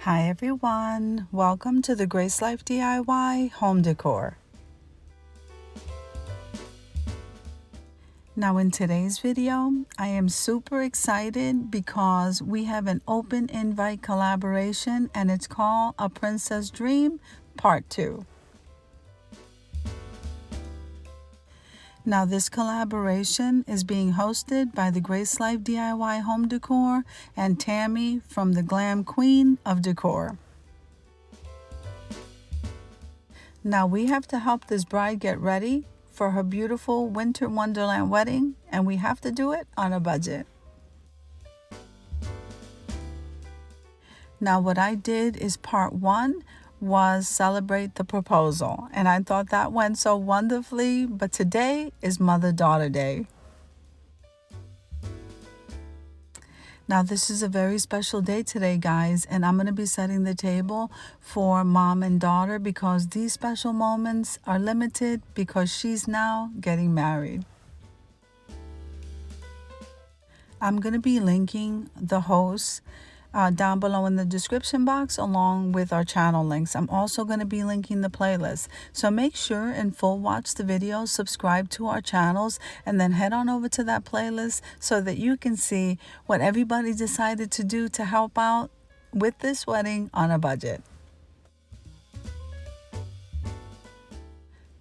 Hi everyone, welcome to the Grace Life DIY Home Decor. Now in today's video, I am super excited because we have an open invite collaboration and it's called A Princess Dream Part 2. Now this collaboration is being hosted by the Grace Life DIY Home Decor and Tammy from the Glam Queen of Decor. Now we have to help this bride get ready for her beautiful winter wonderland wedding, and we have to do it on a budget. Now what I did is part 1 was celebrate the proposal, and I thought that went so wonderfully, but today is Mother-Daughter Day. Now this is a very special day today, guys, and I'm going to be setting the table for mom and daughter because these special moments are limited because she's now getting married. I'm going to be linking the hosts down below in the description box along with our channel links. I'm also going to be linking the playlist. So make sure and full watch the video, subscribe to our channels, and then head on over to that playlist so that you can see what everybody decided to do to help out with this wedding on a budget.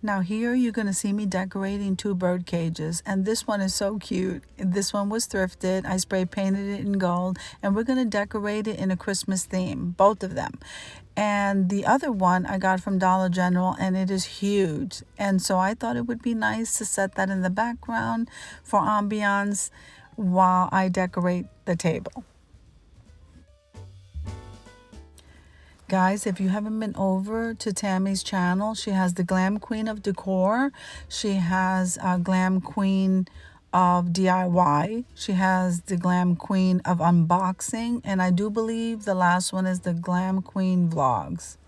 Now here you're going to see me decorating 2 bird cages, and this one is so cute. This one was thrifted. I spray painted it in gold, and we're going to decorate it in a Christmas theme, both of them. And the other one I got from Dollar General, and it is huge. And so I thought it would be nice to set that in the background for ambiance while I decorate the table. Guys, if you haven't been over to Tammy's channel, she has the Glam Queen of Decor. She has Glam Queen of DIY. She has the Glam Queen of Unboxing. And I do believe the last one is the Glam Queen Vlogs.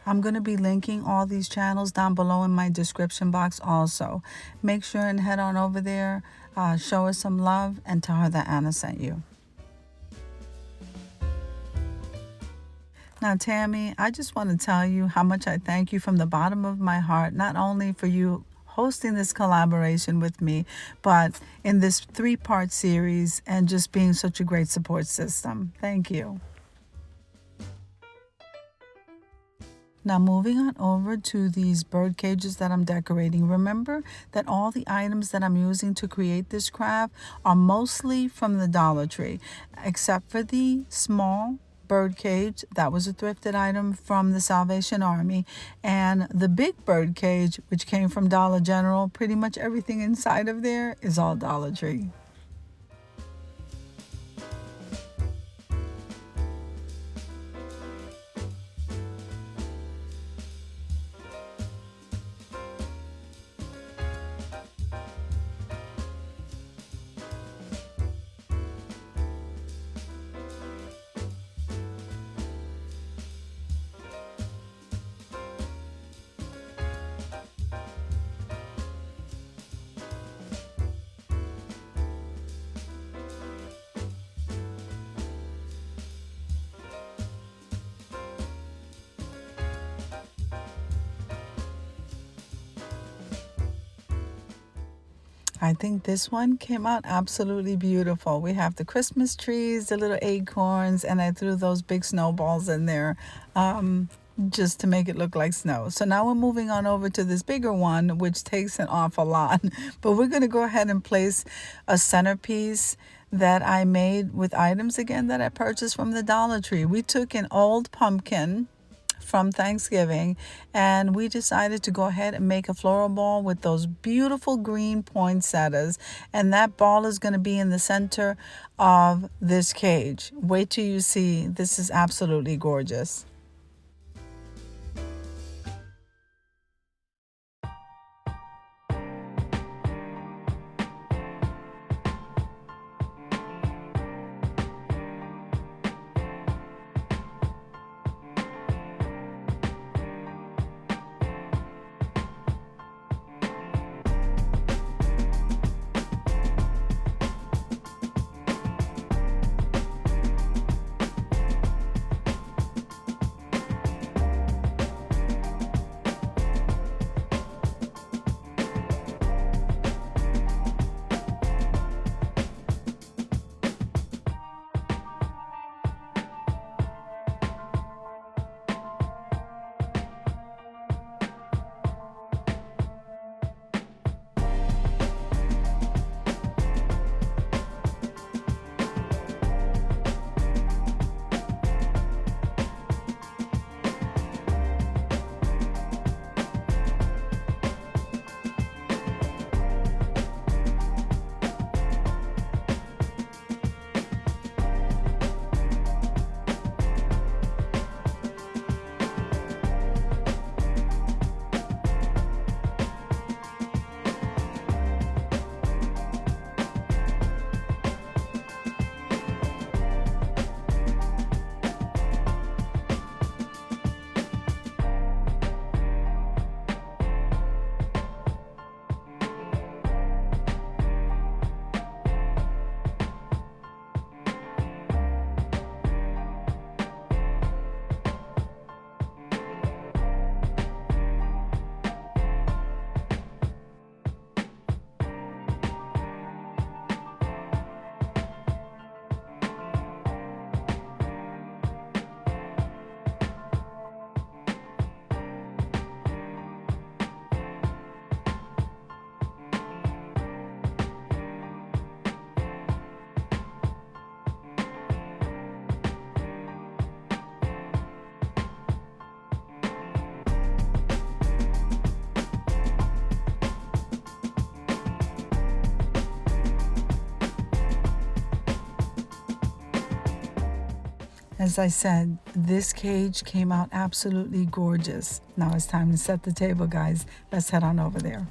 I'm going to be linking all these channels down below in my description box also. Make sure and head on over there, show her some love, and tell her that Anna sent you. Now, Tammy, I just want to tell you how much I thank you from the bottom of my heart, not only for you hosting this collaboration with me, but in this 3-part series and just being such a great support system. Thank you. Now moving on over to these bird cages that I'm decorating. Remember that all the items that I'm using to create this craft are mostly from the Dollar Tree, except for the small bird cage. That was a thrifted item from the Salvation Army, and the big bird cage, which came from Dollar General. Pretty much everything inside of there is all Dollar Tree. I think this one came out absolutely beautiful. We have the Christmas trees, the little acorns, and I threw those big snowballs in there just to make it look like snow. So now we're moving on over to this bigger one, which takes an awful lot. But we're going to go ahead and place a centerpiece that I made with items again that I purchased from the Dollar Tree. We took an old pumpkin from Thanksgiving, and we decided to go ahead and make a floral ball with those beautiful green poinsettias, and that ball is going to be in the center of this cage. Wait till you see. This is absolutely gorgeous. as I said, this cage came out absolutely gorgeous. Now it's time to set the table, guys. Let's head on over there.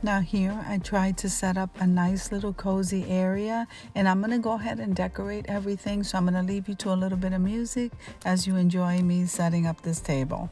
Now here I tried to set up a nice little cozy area, and I'm going to go ahead and decorate everything. So I'm going to leave you to a little bit of music as you enjoy me setting up this table.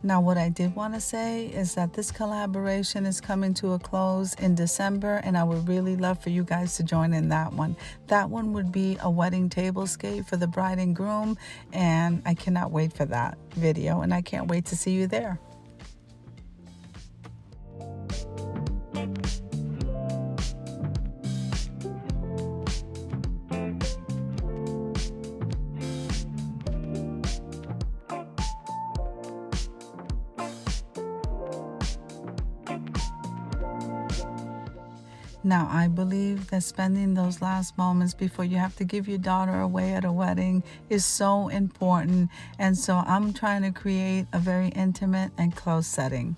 Now, what I did want to say is that this collaboration is coming to a close in December, and I would really love for you guys to join in that one. That one would be a wedding tablescape for the bride and groom, and I cannot wait for that video, and I can't wait to see you there. Now, I believe that spending those last moments before you have to give your daughter away at a wedding is so important. And so I'm trying to create a very intimate and close setting.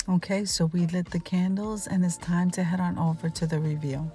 Okay, so we lit the candles and it's time to head on over to the reveal.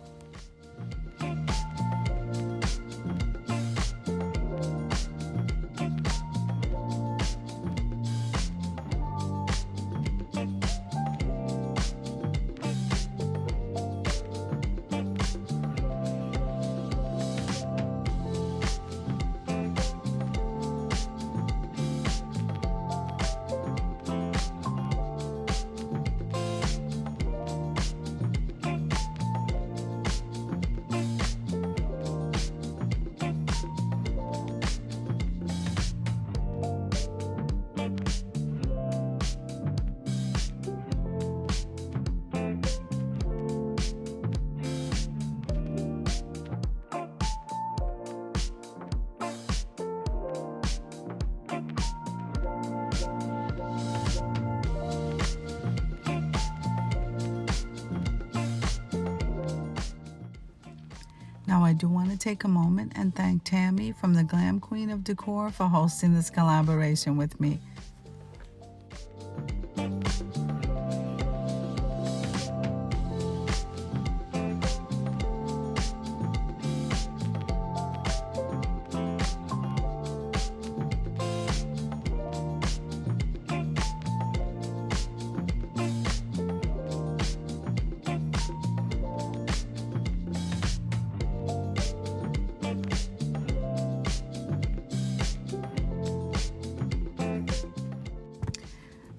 Now I do want to take a moment and thank Tammy from the Glam Queen of Decor for hosting this collaboration with me.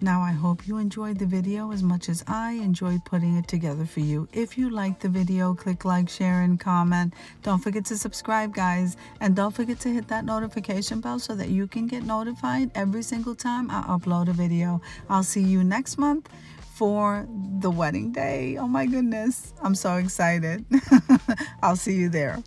Now I hope you enjoyed the video as much as I enjoyed putting it together for you. If you liked the video, click like, share, and comment. Don't forget to subscribe, guys. And don't forget to hit that notification bell so that you can get notified every single time I upload a video. I'll see you next month for the wedding day. Oh my goodness. I'm so excited. I'll see you there.